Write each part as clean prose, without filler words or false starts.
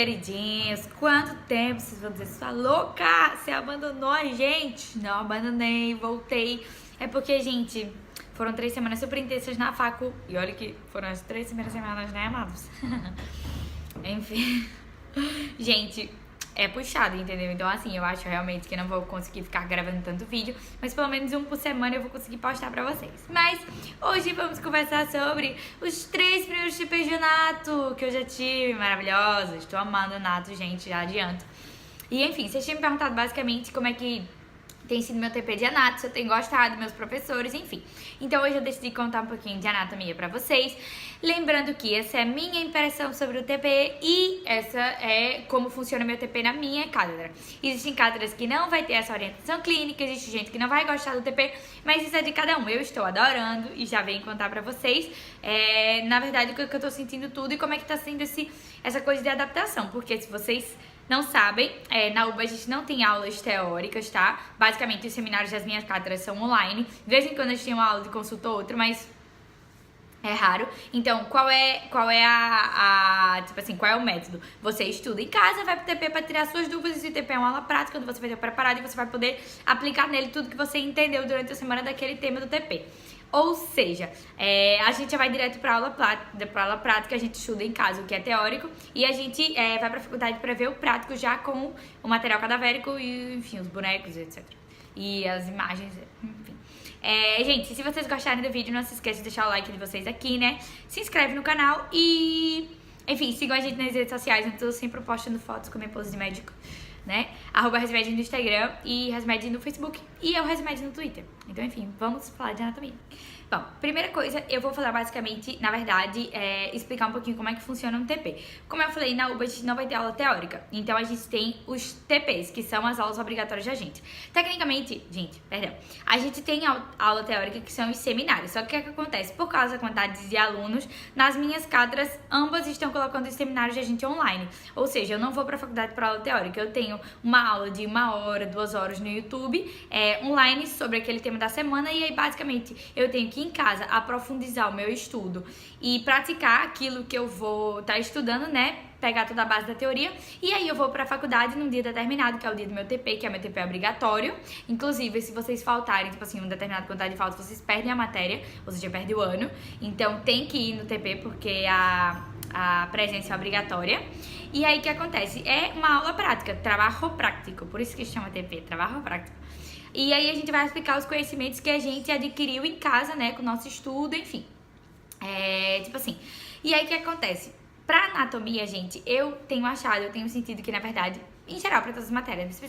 queridinhos, quanto tempo vocês vão dizer, sua louca, você abandonou a gente? Não abandonei, voltei. É porque, gente, foram 3 semanas super intensas na facu. E olha que foram as 3 primeiras semanas, né, amados? Enfim. Gente, é puxado, entendeu? Então, assim, eu acho realmente que não vou conseguir ficar gravando tanto vídeo, mas pelo menos um por semana eu vou conseguir postar pra vocês. Mas hoje vamos conversar sobre os 3 primeiros TPs de Nato que eu já tive, maravilhosos. Estou amando o Nato, gente, já adianto. E, enfim, vocês tinham me perguntado basicamente como é que tem sido meu TP de anato, se eu tenho gostado, meus professores, enfim. Então hoje eu decidi contar um pouquinho de anatomia pra vocês. Lembrando que essa é a minha impressão sobre o TP e essa é como funciona meu TP na minha cátedra. Existem cátedras que não vai ter essa orientação clínica, existe gente que não vai gostar do TP, mas isso é de cada um. Eu estou adorando e já venho contar pra vocês, na verdade, o que eu tô sentindo tudo e como é que tá sendo essa coisa de adaptação. Porque se vocês não sabem, na UBA a gente não tem aulas teóricas, tá? Basicamente, os seminários das minhas cátedras são online. De vez em quando a gente tem uma aula de consulta ou outra, mas é raro. Então, qual é tipo assim, qual é o método? Você estuda em casa, vai pro TP pra tirar suas dúvidas, e o TP é uma aula prática, onde você vai ter preparado e você vai poder aplicar nele tudo que você entendeu durante a semana daquele tema do TP. Ou seja, a gente já vai direto pra aula prática, a gente estuda em casa o que é teórico e a gente vai pra faculdade pra ver o prático já com o material cadavérico e, enfim, os bonecos, etc. E as imagens, enfim. Gente, se vocês gostarem do vídeo, não se esqueçam de deixar o like de vocês aqui, né? Se inscreve no canal e, enfim, sigam a gente nas redes sociais, eu tô sempre postando fotos com minha pose de médico, né? @Resmed no Instagram e Resmed no Facebook e eu Resmed no Twitter. Então, enfim, vamos falar de anatomia. Bom, primeira coisa, eu vou falar basicamente, na verdade, explicar um pouquinho como é que funciona um TP. Como eu falei, na UBA a gente não vai ter aula teórica, então a gente tem os TPs, que são as aulas obrigatórias da gente. Tecnicamente, a gente tem aula teórica, que são os seminários, só que o que acontece? Por causa da quantidade de alunos, nas minhas cátedras, ambas estão colocando os seminários da gente online. Ou seja, eu não vou pra faculdade para aula teórica, eu tenho uma aula de 1 hora, 2 horas no YouTube, online, sobre aquele tema da semana, e aí, basicamente, eu tenho que em casa aprofundizar o meu estudo e praticar aquilo que eu vou estar estudando, né? Pegar toda a base da teoria e aí eu vou pra faculdade num dia determinado, que é o dia do meu TP, que é meu TP obrigatório. Inclusive, se vocês faltarem, tipo assim, uma determinada quantidade de faltas, vocês perdem a matéria, ou seja, perdem o ano. Então tem que ir no TP porque a presença é obrigatória. E aí o que acontece? É uma aula prática, trabalho prático, por isso que chama TP, trabalho prático. E aí a gente vai explicar os conhecimentos que a gente adquiriu em casa, né, com o nosso estudo, enfim. Tipo assim. E aí o que acontece? Pra anatomia, gente, eu tenho sentido que, na verdade, em geral, pra todas as matérias,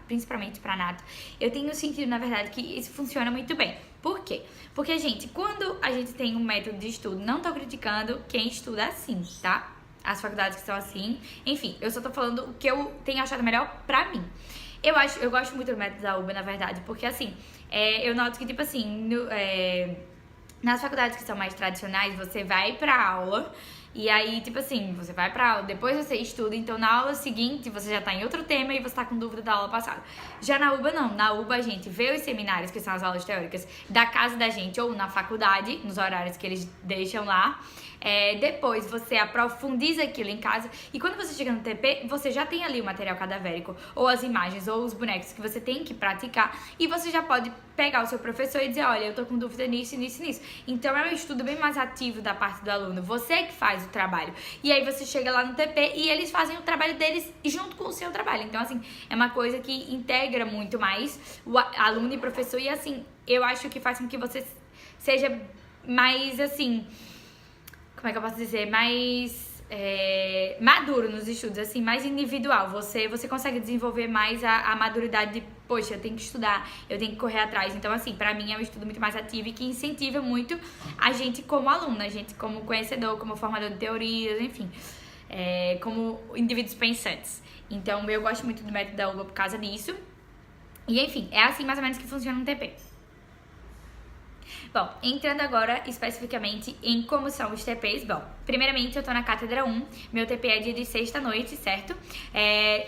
principalmente pra anato, eu tenho sentido, na verdade, que isso funciona muito bem. Por quê? Porque, gente, quando a gente tem um método de estudo, não tô criticando quem estuda assim, tá? As faculdades que são assim, enfim, eu só tô falando o que eu tenho achado melhor pra mim. Eu gosto muito do método da UBA, na verdade, porque, assim, eu noto que, tipo assim, nas faculdades que são mais tradicionais, você vai pra aula e aí, tipo assim, você vai pra aula, depois você estuda, então na aula seguinte você já tá em outro tema e você tá com dúvida da aula passada. Já na UBA não, na UBA a gente vê os seminários, que são as aulas teóricas, da casa da gente ou na faculdade, nos horários que eles deixam lá. Depois você aprofundiza aquilo em casa e quando você chega no TP, você já tem ali o material cadavérico, ou as imagens, ou os bonecos que você tem que praticar e você já pode pegar o seu professor e dizer, olha, eu tô com dúvida nisso, nisso, nisso. Então é um estudo bem mais ativo da parte do aluno, você que faz o trabalho. E aí você chega lá no TP e eles fazem o trabalho deles junto com o seu trabalho. Então, assim, é uma coisa que integra muito mais o aluno e professor e, assim, eu acho que faz com que você seja mais, assim, como é que eu posso dizer, mais maduro nos estudos, assim, mais individual. Você consegue desenvolver mais a maturidade de, poxa, eu tenho que estudar, eu tenho que correr atrás. Então, assim, pra mim é um estudo muito mais ativo e que incentiva muito a gente como aluno, a gente como conhecedor, como formador de teorias, enfim, como indivíduos pensantes. Então, eu gosto muito do método da UBA por causa disso. E, enfim, é assim mais ou menos que funciona um TP. Bom, entrando agora especificamente em como são os TPs. Bom, primeiramente eu tô na cátedra 1, meu TP é dia de sexta-noite, certo?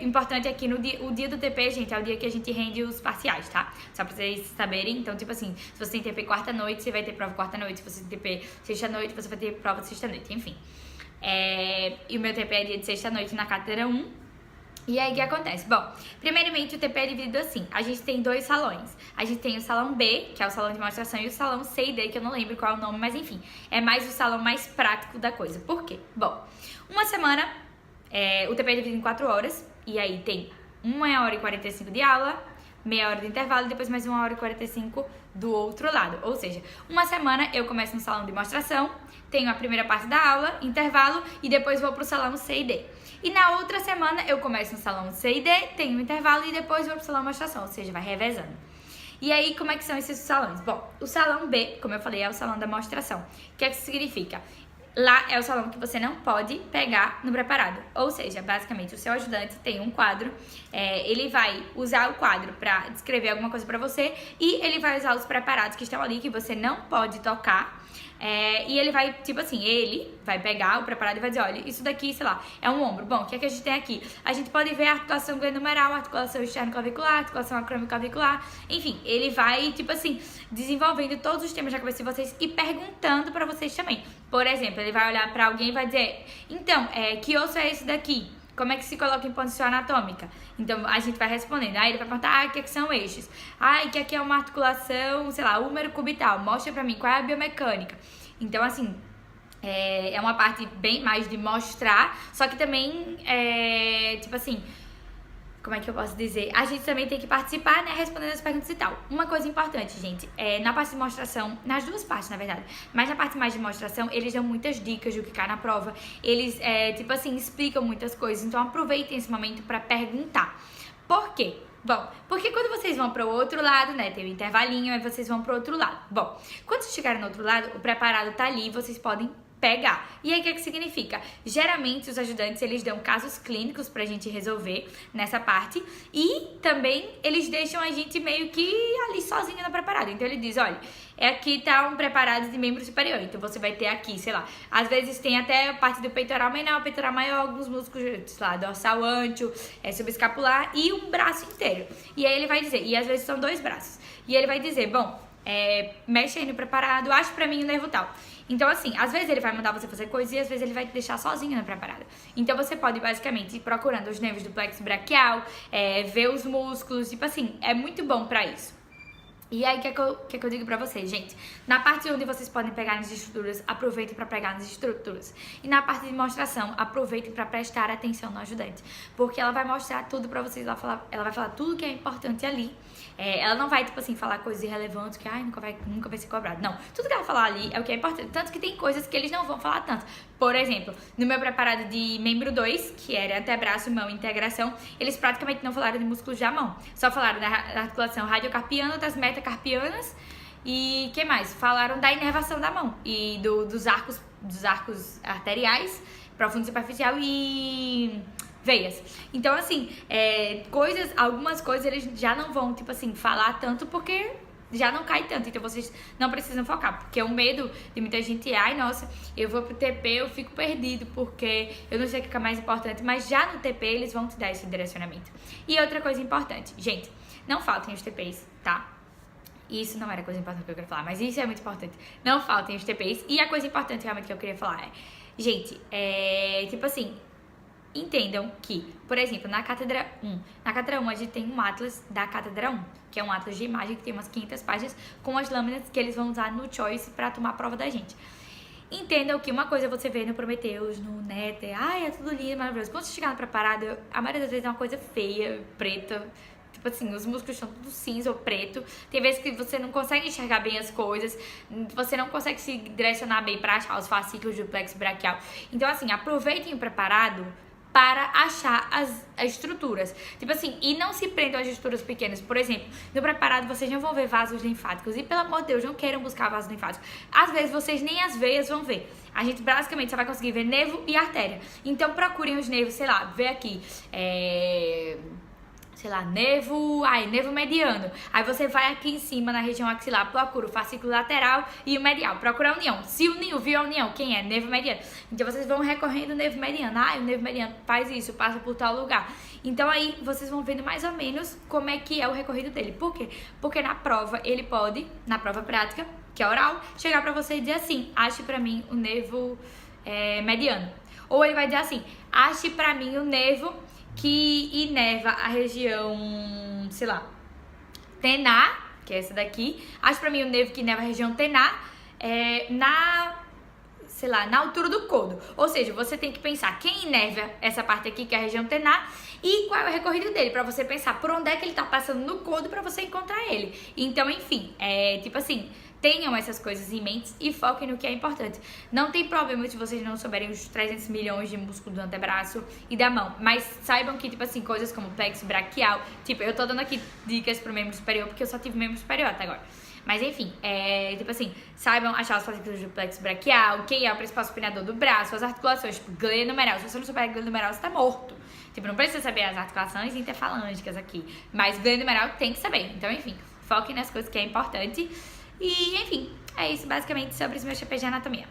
Importante aqui, o dia do TP, gente, é o dia que a gente rende os parciais, tá? Só pra vocês saberem. Então, tipo assim, se você tem TP quarta-noite, você vai ter prova quarta-noite. Se você tem TP sexta-noite, você vai ter prova sexta-noite, enfim. E o meu TP é dia de sexta-noite na cátedra 1. E aí, o que acontece? Bom, primeiramente o TP é dividido assim. A gente tem 2 salões. A gente tem o salão B, que é o salão de demonstração, e o salão C e D, que eu não lembro qual é o nome, mas enfim. É mais o salão mais prático da coisa. Por quê? Bom, uma semana, o TP é dividido em 4 horas. E aí tem 1h45 de aula, meia hora de intervalo e depois mais 1h45 do outro lado. Ou seja, uma semana eu começo no salão de demonstração, tenho a primeira parte da aula, intervalo, e depois vou pro salão C e D. E na outra semana eu começo no salão C e D, tenho um intervalo e depois vou pro salão de demonstração, ou seja, vai revezando. E aí, como é que são esses salões? Bom, o salão B, como eu falei, é o salão da demonstração. O que é que significa? Lá é o salão que você não pode pegar no preparado. Ou seja, basicamente, o seu ajudante tem um quadro, ele vai usar o quadro para descrever alguma coisa para você e ele vai usar os preparados que estão ali que você não pode tocar. E ele vai, tipo assim, ele vai pegar o preparado e vai dizer, olha, isso daqui, sei lá, é um ombro. Bom, o que é que a gente tem aqui? A gente pode ver a articulação glenomeral, a articulação externo-clavicular, a articulação acromioclavicular. Enfim, ele vai, tipo assim, desenvolvendo todos os temas da cabeça de vocês e perguntando pra vocês também. Por exemplo, ele vai olhar pra alguém e vai dizer, então, que osso é esse daqui? Como é que se coloca em posição anatômica? Então, a gente vai respondendo. Aí ele vai perguntar, o que é que são eixos? Que aqui é uma articulação, sei lá, húmero cubital. Mostra pra mim qual é a biomecânica. Então, assim, é uma parte bem mais de mostrar, só que também, tipo assim, como é que eu posso dizer? A gente também tem que participar, né, respondendo as perguntas e tal. Uma coisa importante, gente, na parte de demonstração, nas duas partes, na verdade, mas na parte mais de demonstração, eles dão muitas dicas do que cai na prova. Eles, tipo assim, explicam muitas coisas, então aproveitem esse momento pra perguntar. Por quê? Bom, porque quando vocês vão para o outro lado, né, tem um intervalinho, aí vocês vão para o outro lado. Bom, quando vocês chegarem no outro lado, o preparado tá ali, vocês podem pegar. E aí, o que é que significa? Geralmente, os ajudantes, eles dão casos clínicos pra gente resolver nessa parte e também eles deixam a gente meio que ali sozinho no preparado. Então, ele diz, olha, aqui tá um preparado de membro superior, então você vai ter aqui, sei lá, às vezes tem até a parte do peitoral menor, peitoral maior, alguns músculos, sei lá, dorsal antio, subescapular e um braço inteiro. E aí ele vai dizer, e às vezes são 2 braços. E ele vai dizer, bom, mexe aí no preparado, acha pra mim o nervo tal. Então, assim, às vezes ele vai mandar você fazer coisa e às vezes ele vai te deixar sozinho na preparada. Então, você pode, basicamente, ir procurando os nervos do plexo braquial, ver os músculos, tipo assim, é muito bom pra isso. E aí, o que é que eu digo pra vocês, gente? Na parte onde vocês podem pegar nas estruturas, aproveitem pra pegar nas estruturas. E na parte de demonstração, aproveitem pra prestar atenção no ajudante. Porque ela vai mostrar tudo pra vocês, ela vai falar tudo que é importante ali. Ela não vai, tipo assim, falar coisas irrelevantes que nunca vai ser cobrado. Não, tudo que ela falar ali é o que é importante. Tanto que tem coisas que eles não vão falar tanto. Por exemplo, no meu preparado de membro 2, que era antebraço, mão e integração, eles praticamente não falaram de músculos da mão. Só falaram da articulação radiocarpiana, das metacarpianas e que mais? Falaram da inervação da mão e dos arcos arteriais, profundo e superficial e veias. Então, assim, algumas coisas eles já não vão, tipo assim, falar tanto porque já não cai tanto, então vocês não precisam focar, porque o medo de muita gente é, nossa, eu vou pro TP, eu fico perdido, porque eu não sei o que é mais importante, mas já no TP eles vão te dar esse direcionamento. E outra coisa importante, gente, não faltem os TPs, tá? Isso não era coisa importante que eu queria falar, mas isso é muito importante. Não faltem os TPs. E a coisa importante realmente que eu queria falar gente, tipo assim, entendam que, por exemplo, na cátedra 1, a gente tem um atlas da cátedra 1, que é um atlas de imagem que tem umas 500 páginas com as lâminas que eles vão usar no Choice pra tomar a prova da gente. Entendam que uma coisa você vê no Prometheus, no Nether, é tudo lindo, maravilhoso. Quando você chegar no preparado, a maioria das vezes é uma coisa feia, preta. Tipo assim, os músculos estão tudo cinza ou preto. Tem vezes que você não consegue enxergar bem as coisas. Você não consegue se direcionar bem pra achar os fascículos do plexo braquial. Então, assim, aproveitem o preparado para achar as estruturas. Tipo assim, e não se prendam às estruturas pequenas. Por exemplo, no preparado vocês não vão ver vasos linfáticos. E pelo amor de Deus, não queiram buscar vasos linfáticos. Às vezes vocês nem as veias vão ver. A gente basicamente só vai conseguir ver nervo e artéria. Então procurem os nervos, sei lá, vê aqui. Sei lá, nervo mediano. Aí você vai aqui em cima, na região axilar, procura o fascículo lateral e o medial. Procura a união. Se uniu, viu a união, quem é? Nervo mediano. Então vocês vão recorrendo o nervo mediano. O nervo mediano faz isso, passa por tal lugar. Então aí vocês vão vendo mais ou menos como é que é o recorrido dele. Por quê? Porque na prova, ele pode, na prova prática, que é oral, chegar pra você e dizer assim, ache pra mim o nervo mediano. Ou ele vai dizer assim, ache pra mim o nevo que inerva a região, sei lá, Tená, que é essa daqui. Ache pra mim o nevo que inerva a região Tená, sei lá, na altura do codo. Ou seja, você tem que pensar quem inerva essa parte aqui, que é a região Tená, e qual é o recorrido dele, pra você pensar por onde é que ele tá passando no codo pra você encontrar ele. Então, enfim, tipo assim, tenham essas coisas em mente e foquem no que é importante. Não tem problema se vocês não souberem os 300 milhões de músculos do antebraço e da mão, mas saibam que, tipo assim, coisas como plexo braquial, tipo, eu tô dando aqui dicas pro membro superior porque eu só tive membro superior até agora. Mas enfim, tipo assim, saibam achar os fascículos do plexo braquial, quem é o principal supinador do braço, as articulações, tipo, glênio numeral. Se você não souber a glênio numeral, você tá morto. Tipo, não precisa saber as articulações interfalângicas aqui, mas glênio numeral tem que saber. Então, enfim, foquem nas coisas que é importante. E, enfim, é isso basicamente sobre os meus chapéus de anatomia.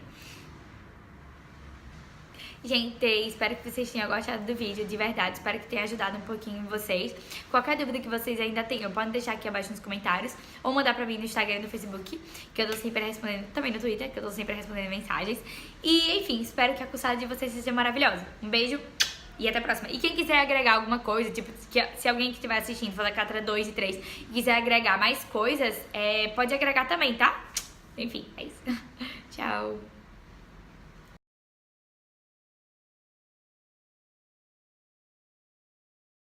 Gente, espero que vocês tenham gostado do vídeo, de verdade. Espero que tenha ajudado um pouquinho vocês. Qualquer dúvida que vocês ainda tenham, podem deixar aqui abaixo nos comentários. Ou mandar pra mim no Instagram e no Facebook, que eu tô sempre respondendo. Também no Twitter, que eu tô sempre respondendo mensagens. E, enfim, espero que a cursada de vocês seja maravilhosa. Um beijo e até a próxima. E quem quiser agregar alguma coisa, tipo, se alguém que estiver assistindo for da Catra 2 e 3 e quiser agregar mais coisas, pode agregar também, tá? Enfim, é isso. Tchau.